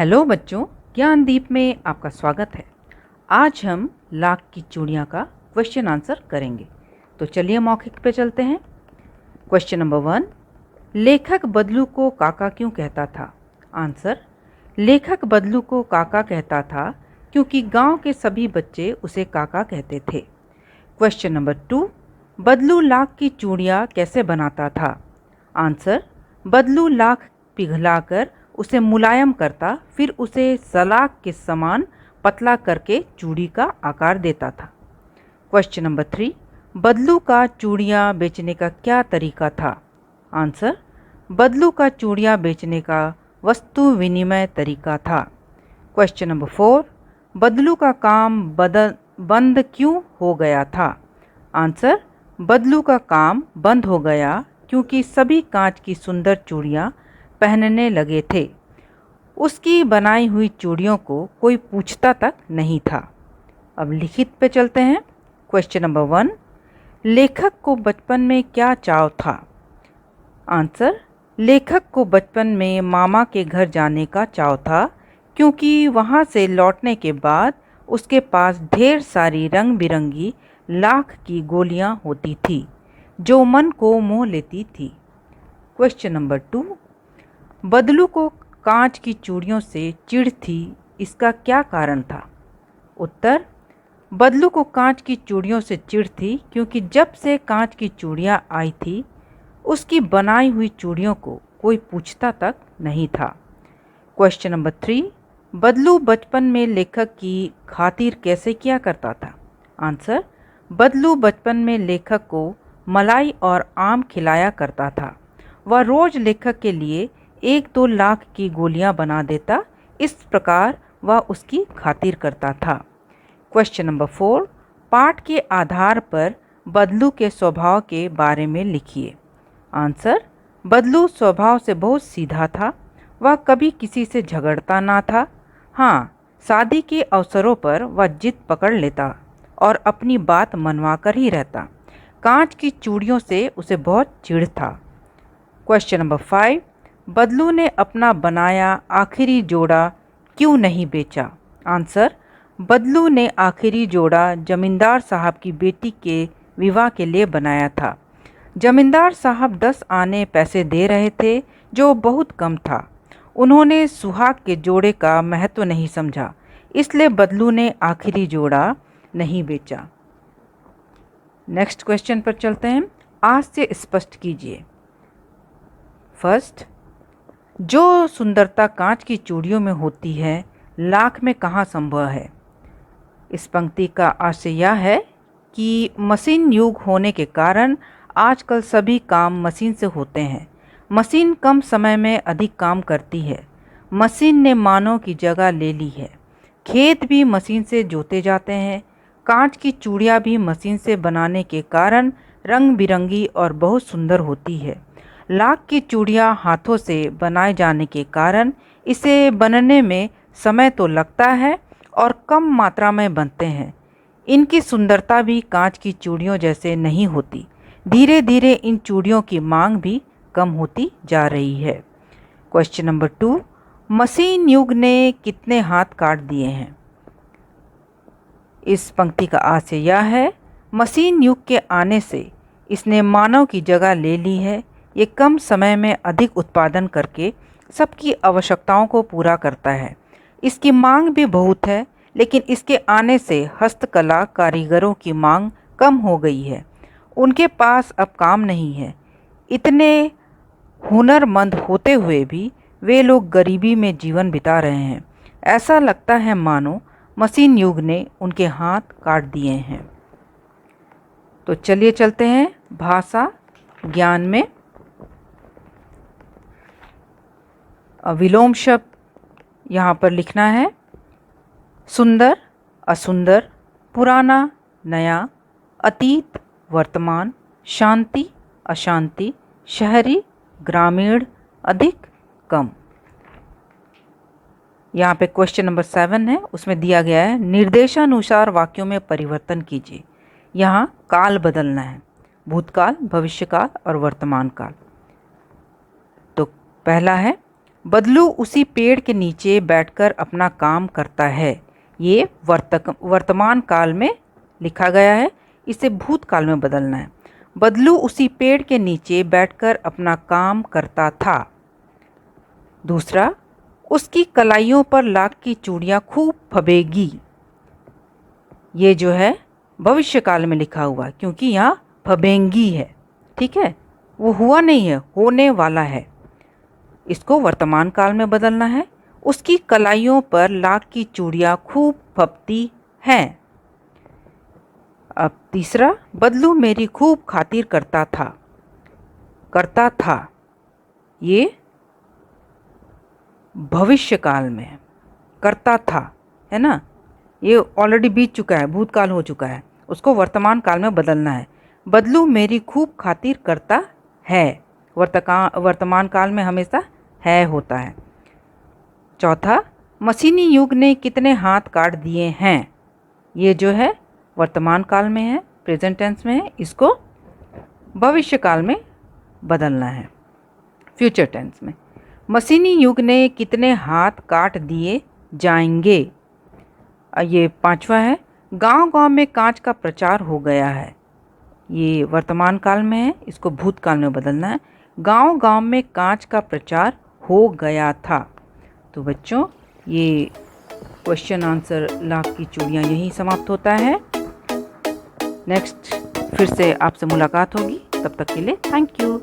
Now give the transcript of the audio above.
Hello बच्चों, ज्ञानदीप में आपका स्वागत है। आज हम लाख की चूड़ियाँ का क्वेश्चन आंसर करेंगे। तो चलिए मौखिक पे चलते हैं। क्वेश्चन नंबर 1, लेखक बदलू को काका क्यों कहता था? आंसर, लेखक बदलू को काका कहता था क्योंकि गांव के सभी बच्चे उसे काका कहते थे। क्वेश्चन नंबर 2, बदलू लाख की चूड़ियाँ कैसे बनाता था? आंसर, बदलू लाख पिघलाकर उसे मुलायम करता, फिर उसे सलाख के समान पतला करके चूड़ी का आकार देता था। क्वेश्चन नंबर 3, बदलू का चूड़ियाँ बेचने का क्या तरीका था? आंसर, बदलू का चूड़ियाँ बेचने का वस्तु विनिमय तरीका था। क्वेश्चन नंबर 4, बदलू का काम बंद क्यों हो गया था? आंसर, बदलू का काम बंद हो गया क्योंकि सभी कांच की सुंदर चूड़ियाँ पहनने लगे थे। उसकी बनाई हुई चूड़ियों को कोई पूछता तक नहीं था। अब लिखित पे चलते हैं। क्वेश्चन नंबर 1, लेखक को बचपन में क्या चाव था? आंसर, लेखक को बचपन में मामा के घर जाने का चाव था क्योंकि वहाँ से लौटने के बाद उसके पास ढेर सारी रंग बिरंगी लाख की गोलियाँ होती थी जो मन को मोह लेती थी। क्वेश्चन नंबर 2, बदलू को कांच की चूड़ियों से चिढ़ थी, इसका क्या कारण था? उत्तर, बदलू को कांच की चूड़ियों से चिढ़ थी क्योंकि जब से कांच की चूड़ियाँ आई थी उसकी बनाई हुई चूड़ियों को कोई पूछता तक नहीं था। क्वेश्चन नंबर 3, बदलू बचपन में लेखक की खातिर कैसे किया करता था? आंसर, बदलू बचपन में लेखक को मलाई और आम खिलाया करता था। वह रोज लेखक के लिए 1-2 लाख की गोलियां बना देता, इस प्रकार वह उसकी खातिर करता था। क्वेश्चन नंबर 4, पाठ के आधार पर बदलू के स्वभाव के बारे में लिखिए। आंसर, बदलू स्वभाव से बहुत सीधा था। वह कभी किसी से झगड़ता ना था। हाँ, शादी के अवसरों पर वह जिद पकड़ लेता और अपनी बात मनवा कर ही रहता। कांच की चूड़ियों से उसे बहुत चिढ़ था। क्वेश्चन नंबर 5, बदलू ने अपना बनाया आखिरी जोड़ा क्यों नहीं बेचा? आंसर, बदलू ने आखिरी जोड़ा जमींदार साहब की बेटी के विवाह के लिए बनाया था। जमींदार साहब 10 आने पैसे दे रहे थे जो बहुत कम था। उन्होंने सुहाग के जोड़े का महत्व नहीं समझा, इसलिए बदलू ने आखिरी जोड़ा नहीं बेचा। नेक्स्ट क्वेश्चन पर चलते हैं। आज से स्पष्ट कीजिए। फर्स्ट, जो सुंदरता कांच की चूड़ियों में होती है लाख में कहाँ संभव है? इस पंक्ति का आशय यह है कि मशीन युग होने के कारण आजकल सभी काम मशीन से होते हैं। मशीन कम समय में अधिक काम करती है। मशीन ने मानव की जगह ले ली है। खेत भी मशीन से जोते जाते हैं। कांच की चूड़ियाँ भी मशीन से बनाने के कारण रंग बिरंगी और बहुत सुंदर होती है। लाख की चूड़ियाँ हाथों से बनाए जाने के कारण इसे बनने में समय तो लगता है और कम मात्रा में बनते हैं। इनकी सुंदरता भी कांच की चूड़ियों जैसे नहीं होती। धीरे धीरे इन चूड़ियों की मांग भी कम होती जा रही है। क्वेश्चन नंबर 2, मशीन युग ने कितने हाथ काट दिए हैं? इस पंक्ति का आशय यह है, मशीन युग के आने से इसने मानव की जगह ले ली है। ये कम समय में अधिक उत्पादन करके सबकी आवश्यकताओं को पूरा करता है। इसकी मांग भी बहुत है, लेकिन इसके आने से हस्तकला कारीगरों की मांग कम हो गई है। उनके पास अब काम नहीं है। इतने हुनरमंद होते हुए भी वे लोग गरीबी में जीवन बिता रहे हैं। ऐसा लगता है मानो मशीन युग ने उनके हाथ काट दिए हैं। तो चलिए चलते हैं भाषा ज्ञान में। विलोम शब्द यहाँ पर लिखना है। सुंदर, असुंदर, पुराना, नया, अतीत, वर्तमान, शांति, अशांति, शहरी, ग्रामीण, अधिक, कम। यहाँ पे क्वेश्चन नंबर 7 है, उसमें दिया गया है निर्देशानुसार वाक्यों में परिवर्तन कीजिए। यहाँ काल बदलना है, भूतकाल, भविष्यकाल और वर्तमान काल। तो पहला है, बदलू उसी पेड़ के नीचे बैठकर अपना काम करता है। ये वर्तमान काल में लिखा गया है, इसे भूतकाल में बदलना है। बदलू उसी पेड़ के नीचे बैठकर अपना काम करता था। दूसरा, उसकी कलाइयों पर लाख की चूड़ियाँ खूब फबेगी। ये जो है भविष्य काल में लिखा हुआ है, क्योंकि यहाँ फबेंगी है, ठीक है, वो हुआ नहीं है, होने वाला है। इसको वर्तमान काल में बदलना है। उसकी कलाइयों पर लाख की चूड़ियाँ खूब फबती हैं। अब तीसरा, बदलू मेरी खूब खातिर करता था। करता था, ये भविष्य काल में है। करता था, है ना, ये ऑलरेडी बीत चुका है, भूतकाल हो चुका है, उसको वर्तमान काल में बदलना है। बदलू मेरी खूब खातिर करता है, वर्तमान काल में हमेशा है होता है। चौथा, मशीनी युग ने कितने हाथ काट दिए हैं। ये जो है वर्तमान काल में है, प्रेजेंट टेंस में है, इसको भविष्य काल में बदलना है, फ्यूचर टेंस में। मशीनी युग ने कितने हाथ काट दिए जाएंगे। ये पांचवा है, गांव-गांव में कांच का प्रचार हो गया है। ये वर्तमान काल में है, इसको भूतकाल में बदलना है। गांव-गांव में कांच का प्रचार हो गया था। तो बच्चों, ये क्वेश्चन आंसर लाख की चूड़ियाँ यहीं समाप्त होता है। नेक्स्ट फिर से आपसे मुलाकात होगी, तब तक के लिए थैंक यू।